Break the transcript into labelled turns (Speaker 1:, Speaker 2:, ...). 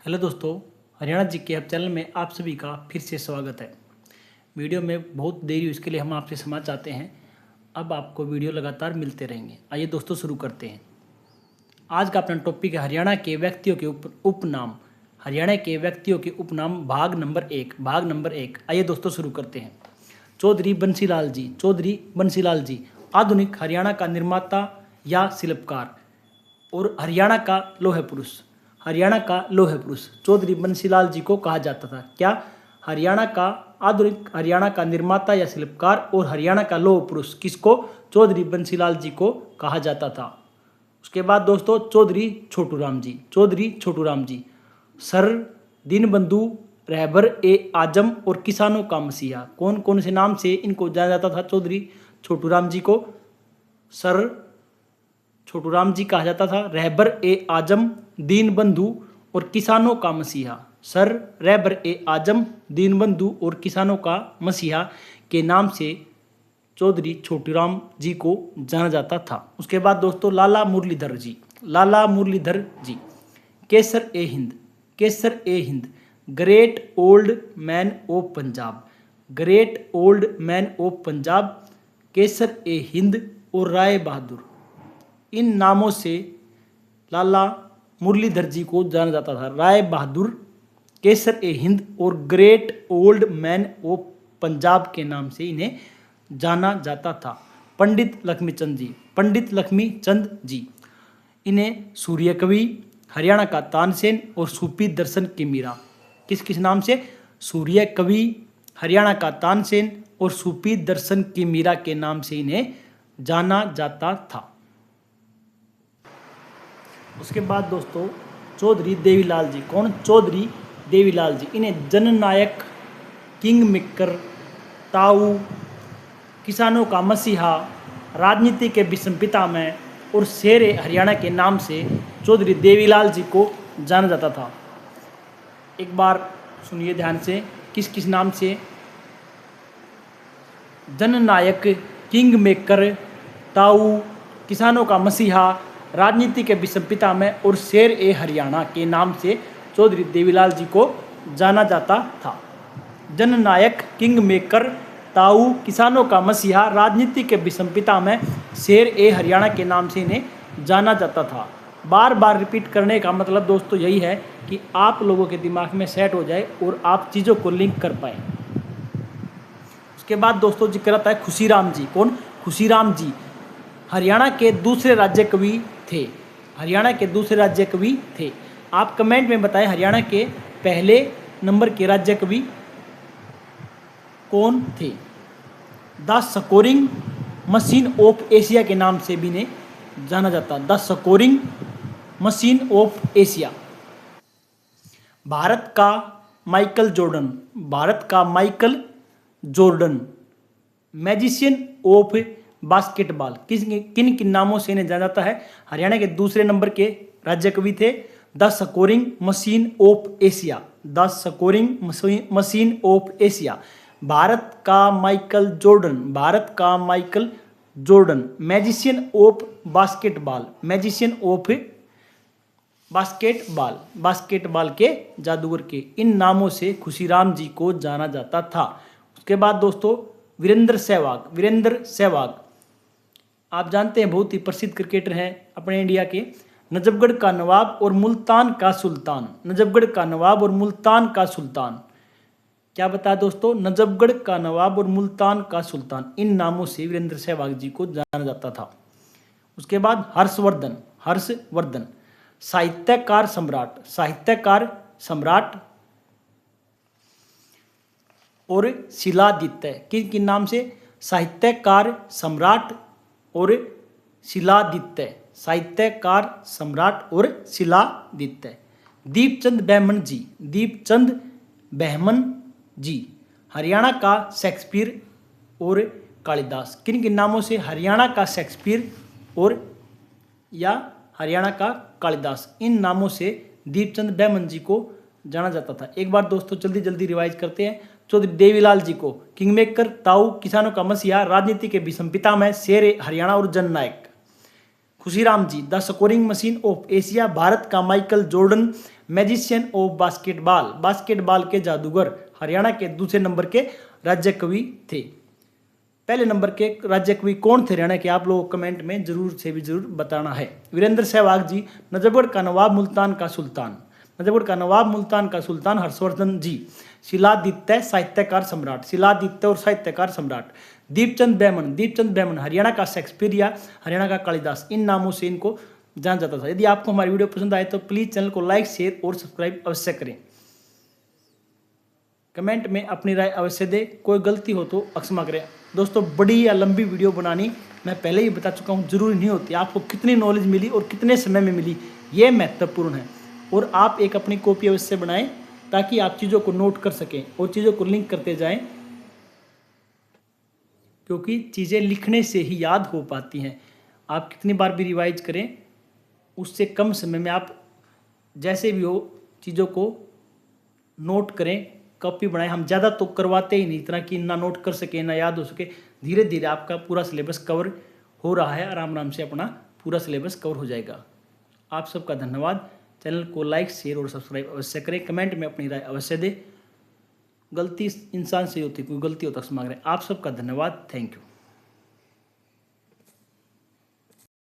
Speaker 1: Hello दोस्तों, हरियाणा जी के अब चैनल में आप सभी का फिर से स्वागत है। वीडियो में बहुत देरी हुई, इसके लिए हम आपसे क्षमा चाहते हैं। अब आपको वीडियो लगातार मिलते रहेंगे। आइए दोस्तों शुरू करते हैं। आज का अपना टॉपिक है हरियाणा के व्यक्तियों के उपनाम। हरियाणा के व्यक्तियों के उपनाम भाग नंबर एक। आइए दोस्तों शुरू करते हैं। चौधरी बंसीलाल जी आधुनिक हरियाणा का निर्माता या शिल्पकार और हरियाणा का लौह पुरुष चौधरी बंसीलाल जी को कहा जाता था। क्या? आधुनिक हरियाणा का निर्माता या शिल्पकार और हरियाणा का लौह पुरुष किसको? चौधरी बंसीलाल जी को कहा जाता था। उसके बाद दोस्तों चौधरी छोटू राम जी सर दीनबंधु रहबर ए आजम और किसानों का मसीहा। कौन कौन से नाम से इनको जाना जाता था? चौधरी छोटू राम जी को सर छोटू राम जी कहा जाता था, रहबर ए आजम, दीनबंधु और किसानों का मसीहा। सर रहबर ए आजम, दीनबंधु और किसानों का मसीहा के नाम से चौधरी छोटू राम जी को जाना जाता था। उसके बाद दोस्तों लाला मुरलीधर जी केसर ए हिंद great old man of Punjab, केसर ए हिंद और राय बहादुर, इन नामों से लाला मुरलीधर जी को जाना जाता था। राय बहादुर, केसर ए हिंद और great old man of Punjab के नाम से इन्हें जाना जाता था। पंडित लक्ष्मीचंद जी इन्हें सूर्य कवि, हरियाणा का तानसेन और सूफी दर्शन के मीरा। किस नाम से? सूर्य कवि, हरियाणा का तानसेन और सूफी दर्शन की मीरा के नाम से इन्हें जाना जाता था। उसके बाद दोस्तों चौधरी देवीलाल जी। कौन? चौधरी देवीलाल जी। इन्हें जननायक, किंग मेकर, ताऊ, किसानों का मसीहा, राजनीति के विषम पितामह और शेर ए हरियाणा के नाम से चौधरी देवीलाल जी को जाना जाता था। एक बार सुनिए ध्यान से, किस नाम से? जननायक, किंग मेकर, ताऊ, किसानों का मसीहा, राजनीति के विषम पितामह और शेर ए हरियाणा के नाम से चौधरी देवीलाल जी को जाना जाता था। जननायक, किंग मेकर, ताऊ, किसानों का मसीहा, राजनीति के विषम पितामह, शेर ए हरियाणा के नाम से इन्हें जाना जाता था। बार बार रिपीट करने का मतलब दोस्तों यही है कि आप लोगों के दिमाग में सेट हो जाए और आप चीज़ों को लिंक कर पाए। उसके बाद दोस्तों जिक्र आता है खुशीराम जी। कौन? खुशीराम जी हरियाणा के दूसरे राज्य कवि थे। आप कमेंट में बताएं हरियाणा के पहले नंबर के राज्य कवि कौन थे? The scoring machine of Asia के नाम से भी इन्हें जाना जाता। The scoring machine of Asia. Bharat का Michael Jordan, magician of basketball. किन नामों से इन्हें जाना जाता है? हरियाणा के दूसरे नंबर के राज्य कवि थे। The scoring machine of Asia. Bharat का Michael Jordan, magician of basketball के जादूगर के, इन नामों से खुशीराम जी को जाना जाता था। उसके बाद दोस्तों वीरेंद्र सहवाग आप जानते हैं बहुत ही प्रसिद्ध क्रिकेटर हैं अपने इंडिया के। नजफगढ़ का नवाब और मुल्तान का सुल्तान। क्या बताया दोस्तों? नजफगढ़ का नवाब और मुल्तान का सुल्तान, इन नामों से वीरेंद्र सहवाग जी को जाना जाता था। उसके बाद हर्षवर्धन साहित्यकार सम्राट और शिलादित्य। किन नाम से? साहित्यकार सम्राट और शिलादित्य। दीपचंद बहमन जी हरियाणा का शेक्सपियर और कालिदास। किन नामों से? हरियाणा का शेक्सपियर और या हरियाणा का कालिदास, इन नामों से दीपचंद बहमन जी को जाना जाता था। एक बार दोस्तों जल्दी रिवाइज करते हैं। चौधरी देवीलाल जी को किंगमेकर, ताऊ, किसानों का मसीहा, राजनीति के विषम पितामह, शेर ए हरियाणा और जननायक। Khushiram ji, the scoring machine of Asia, Bharat का Michael Jordan, magician of basketball, basketball के जादूगर, हरियाणा के दूसरे नंबर के राज्य कवि थे। पहले नंबर के राज्य कवि कौन थे हरियाणा के, आप लोग कमेंट में जरूर से भी जरूर बताना है। वीरेंद्र सहवाग जी, नजफगढ़ का नवाब मुल्तान का सुल्तान, नजफगढ़ का नवाब मुल्तान का सुल्तान हर्षवर्धन जी। शिलादित्य साहित्यकार सम्राट, शिलादित्य और साहित्यकार सम्राट। दीपचंद बैमन, दीपचंद बैमन हरियाणा का शेक्सपियर या हरियाणा का कालिदास, इन नामों से इनको जाना जाता था। यदि आपको हमारी वीडियो पसंद आए तो प्लीज चैनल को लाइक, शेयर और सब्सक्राइब अवश्य करें। कमेंट में अपनी राय अवश्य दें, कोई गलती हो तो क्षमा करें। दोस्तों, बड़ी या लंबी वीडियो बनानी मैं पहले ही बता चुका हूँ, जरूरी नहीं होती। आपको कितनी नॉलेज मिली और कितने समय में मिली, ये महत्वपूर्ण है। और आप एक अपनी कॉपी अवश्य बनाएं ताकि आप चीज़ों को नोट कर सकें और चीज़ों को लिंक करते जाएं, क्योंकि चीज़ें लिखने से ही याद हो पाती हैं। आप कितनी बार भी रिवाइज करें, उससे कम समय में आप जैसे भी हो चीज़ों को नोट करें, कॉपी बनाएं। हम ज़्यादा तो करवाते ही नहीं, इतना कि ना नोट कर सके ना याद हो सके। धीरे धीरे आपका पूरा सिलेबस कवर हो रहा है, आराम आराम से अपना पूरा सिलेबस कवर हो जाएगा। आप सबका धन्यवाद। चैनल को लाइक, शेयर और सब्सक्राइब अवश्य करें। कमेंट में अपनी राय अवश्य दें। गलती इंसान से होती, कोई गलती हो तो क्षमा करें। आप सबका धन्यवाद। Thank you.